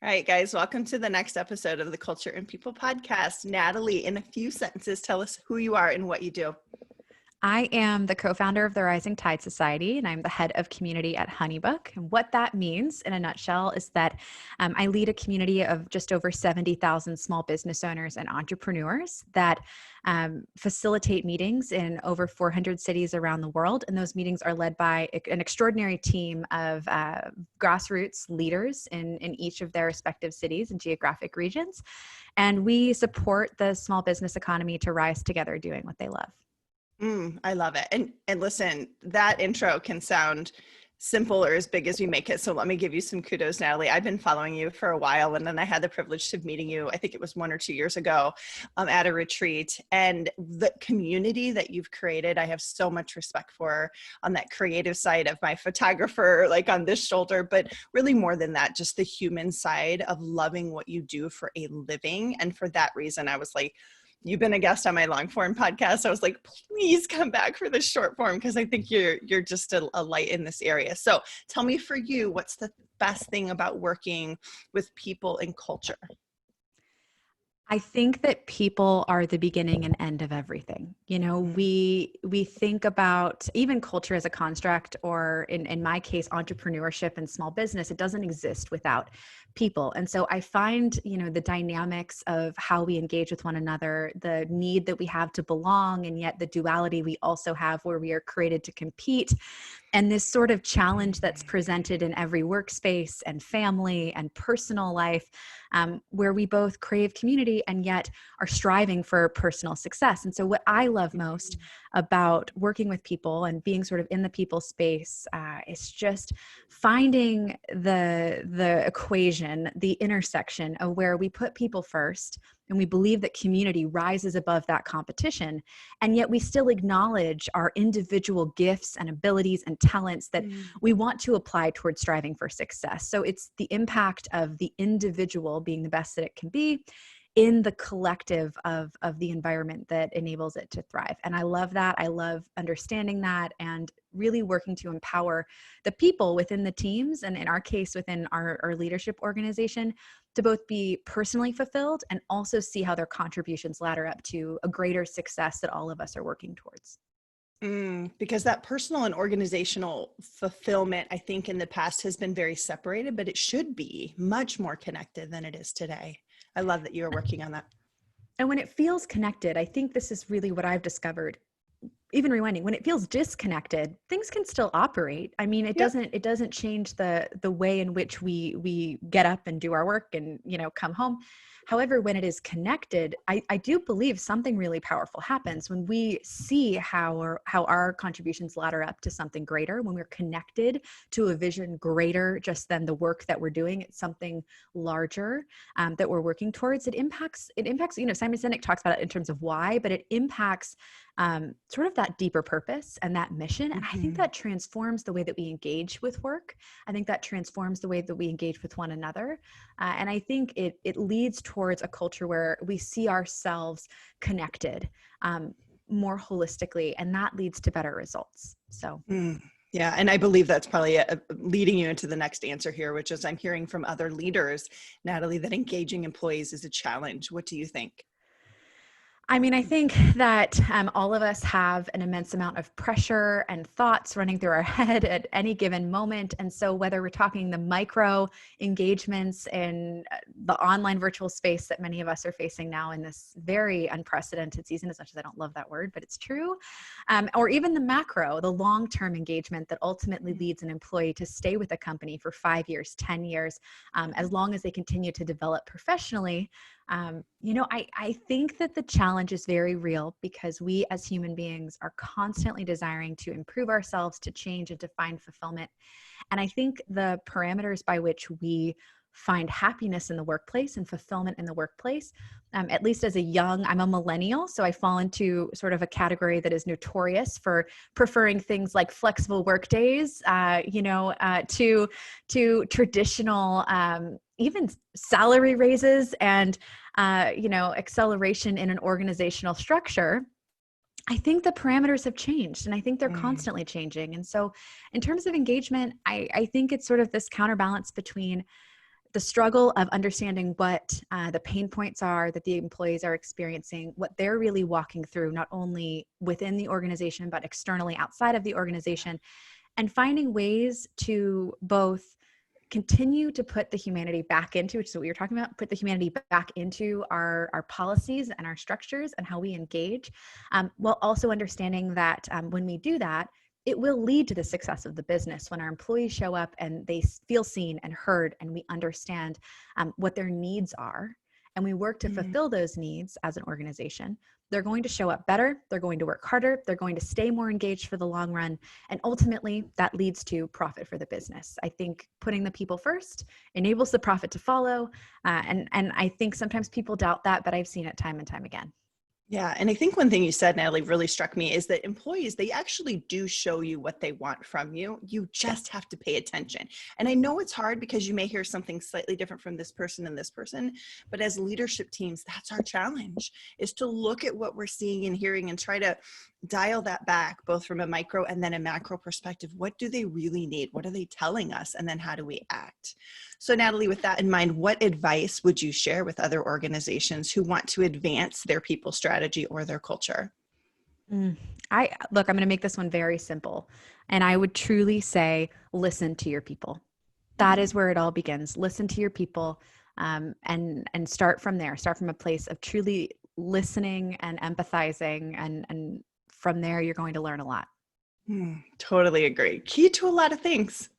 All right, guys, welcome to the next episode of the Culture and People podcast. Natalie, in a few sentences, tell us who you are and what you do. I am the co-founder of the Rising Tide Society, and I'm the head of community at Honeybook. And what that means in a nutshell is that I lead a community of just over 70,000 small business owners and entrepreneurs that facilitate meetings in over 400 cities around the world. And those meetings are led by an extraordinary team of grassroots leaders in each of their respective cities and geographic regions. And we support the small business economy to rise together doing what they love. I love it. And listen, that intro can sound simple or as big as we make it. So let me give you some kudos, Natalie. I've been following you for a while, and then I had the privilege of meeting you, I think it was 1 or 2 years ago, at a retreat. And the community that you've created, I have so much respect for on that creative side of my photographer, like on this shoulder, but really more than that, just the human side of loving what you do for a living. And for that reason, I was like, you've been a guest on my long form podcast. I was like, please come back for the short form, because I think you're just a light in this area. So tell me, for you, what's the best thing about working with people and culture? I think that people are the beginning and end of everything. You know, we think about even culture as a construct, or in my case, entrepreneurship and small business. It doesn't exist without people. And so I find, the dynamics of how we engage with one another, the need that we have to belong, and yet the duality we also have where we are created to compete. And this sort of challenge that's presented in every workspace and family and personal life, where we both crave community and yet are striving for personal success. And so what I love most about working with people and being sort of in the people space is just finding the equation, the intersection of where we put people first, and we believe that community rises above that competition. And yet we still acknowledge our individual gifts and abilities and talents that we want to apply towards striving for success. So it's the impact of the individual being the best that it can be in the collective of the environment that enables it to thrive. And I love that. I love understanding that and really working to empower the people within the teams, and in our case, within our leadership organization, to both be personally fulfilled and also see how their contributions ladder up to a greater success that all of us are working towards. Because that personal and organizational fulfillment, I think in the past has been very separated, but it should be much more connected than it is today. I love that you're working on that. And when it feels connected, I think this is really what I've discovered. Even rewinding, when it feels disconnected, things can still operate. I mean, it doesn't change the way in which we get up and do our work and, come home. However, when it is connected, I do believe something really powerful happens when we see how our contributions ladder up to something greater, when we're connected to a vision greater just than the work that we're doing. It's something larger that we're working towards. It impacts, Simon Sinek talks about it in terms of why, but it impacts sort of that deeper purpose and that mission. And I think that transforms the way that we engage with work. I think that transforms the way that we engage with one another. And I think it leads towards a culture where we see ourselves connected more holistically, and that leads to better results. So. Yeah. And I believe that's probably leading you into the next answer here, which is I'm hearing from other leaders, Natalie, that engaging employees is a challenge. What do you think? I mean, I think that all of us have an immense amount of pressure and thoughts running through our head at any given moment. And so whether we're talking the micro engagements in the online virtual space that many of us are facing now in this very unprecedented season, as much as I don't love that word, but it's true, or even the macro, the long-term engagement that ultimately leads an employee to stay with a company for 5 years, 10 years, as long as they continue to develop professionally. I think that the challenge is very real because we as human beings are constantly desiring to improve ourselves, to change and to find fulfillment. And I think the parameters by which we find happiness in the workplace and fulfillment in the workplace, at least as I'm a millennial, so I fall into sort of a category that is notorious for preferring things like flexible work days, to traditional, even salary raises and, acceleration in an organizational structure. I think the parameters have changed, and I think they're constantly changing. And so in terms of engagement, I think it's sort of this counterbalance between the struggle of understanding what the pain points are that the employees are experiencing, what they're really walking through, not only within the organization, but externally outside of the organization, and finding ways to both continue to put the humanity back into, which is what you're talking about, put the humanity back into our policies and our structures and how we engage, while also understanding that when we do that, it will lead to the success of the business. When our employees show up and they feel seen and heard, and we understand what their needs are, and we work to fulfill those needs as an organization, they're going to show up better, they're going to work harder, they're going to stay more engaged for the long run, and ultimately that leads to profit for the business. I think putting the people first enables the profit to follow, and I think sometimes people doubt that, but I've seen it time and time again. Yeah. And I think one thing you said, Natalie, really struck me is that employees, they actually do show you what they want from you. You just have to pay attention. And I know it's hard because you may hear something slightly different from this person and this person, but as leadership teams, that's our challenge, is to look at what we're seeing and hearing and try to dial that back, both from a micro and then a macro perspective. What do they really need? What are they telling us? And then how do we act? So Natalie, with that in mind, what advice would you share with other organizations who want to advance their people strategy or their culture? I'm going to make this one very simple. And I would truly say, listen to your people. That is where it all begins. Listen to your people, and start from there. Start from a place of truly listening and empathizing. And from there, you're going to learn a lot. Totally agree. Key to a lot of things.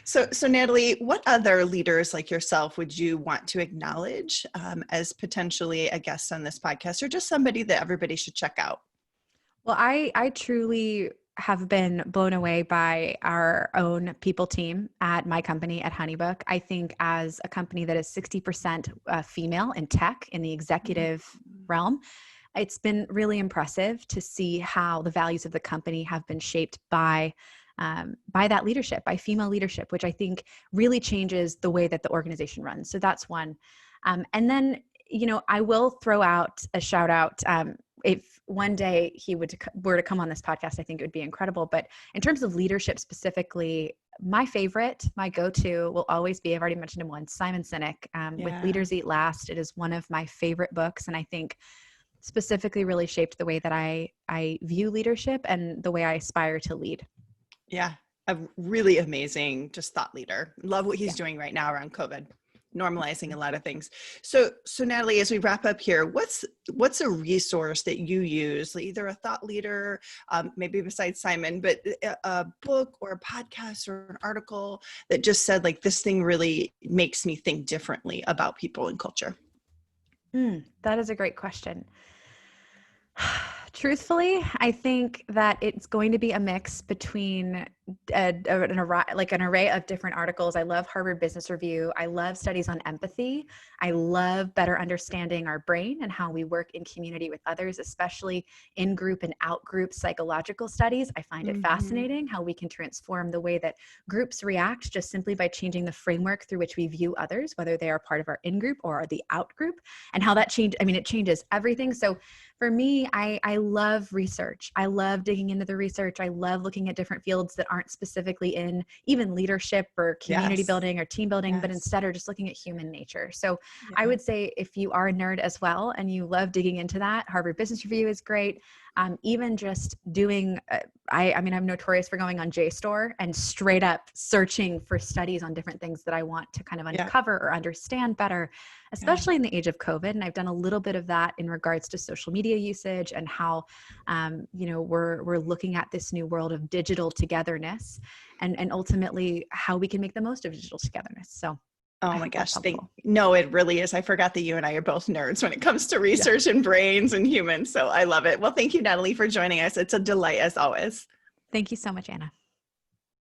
So Natalie, what other leaders like yourself would you want to acknowledge as potentially a guest on this podcast, or just somebody that everybody should check out? Well, I truly have been blown away by our own people team at my company at Honeybook. I think as a company that is 60% female in tech, in the executive realm, it's been really impressive to see how the values of the company have been shaped by that leadership, by female leadership, which I think really changes the way that the organization runs. So that's one. And then, I will throw out a shout out. If one day he were to come on this podcast, I think it would be incredible. But in terms of leadership specifically, my favorite, my go-to will always be, I've already mentioned him once, Simon Sinek, with Leaders Eat Last. It is one of my favorite books. And I think specifically really shaped the way that I view leadership and the way I aspire to lead. Yeah, a really amazing, just thought leader. Love what he's doing right now around COVID, normalizing a lot of things. So Natalie, as we wrap up here, what's a resource that you use, either a thought leader, maybe besides Simon, but a book or a podcast or an article that just said, like, this thing really makes me think differently about people and culture? That is a great question. Truthfully, I think that it's going to be a mix between an array of different articles. I love Harvard Business Review. I love studies on empathy. I love better understanding our brain and how we work in community with others, especially in group and out group psychological studies. I find it fascinating how we can transform the way that groups react just simply by changing the framework through which we view others, whether they are part of our in-group or the out-group, and how that it changes everything. So for me, I love research. I love digging into the research. I love looking at different fields that aren't specifically in even leadership or community building or team building, but instead are just looking at human nature. So I would say if you are a nerd as well and you love digging into that, Harvard Business Review is great. Even just doing, I'm notorious for going on JSTOR and straight up searching for studies on different things that I want to kind of uncover or understand better, especially in the age of COVID. And I've done a little bit of that in regards to social media usage and how, we're looking at this new world of digital togetherness and ultimately how we can make the most of digital togetherness. So oh my gosh. No, it really is. I forgot that you and I are both nerds when it comes to research and brains and humans. So I love it. Well, thank you, Natalie, for joining us. It's a delight as always. Thank you so much, Anna.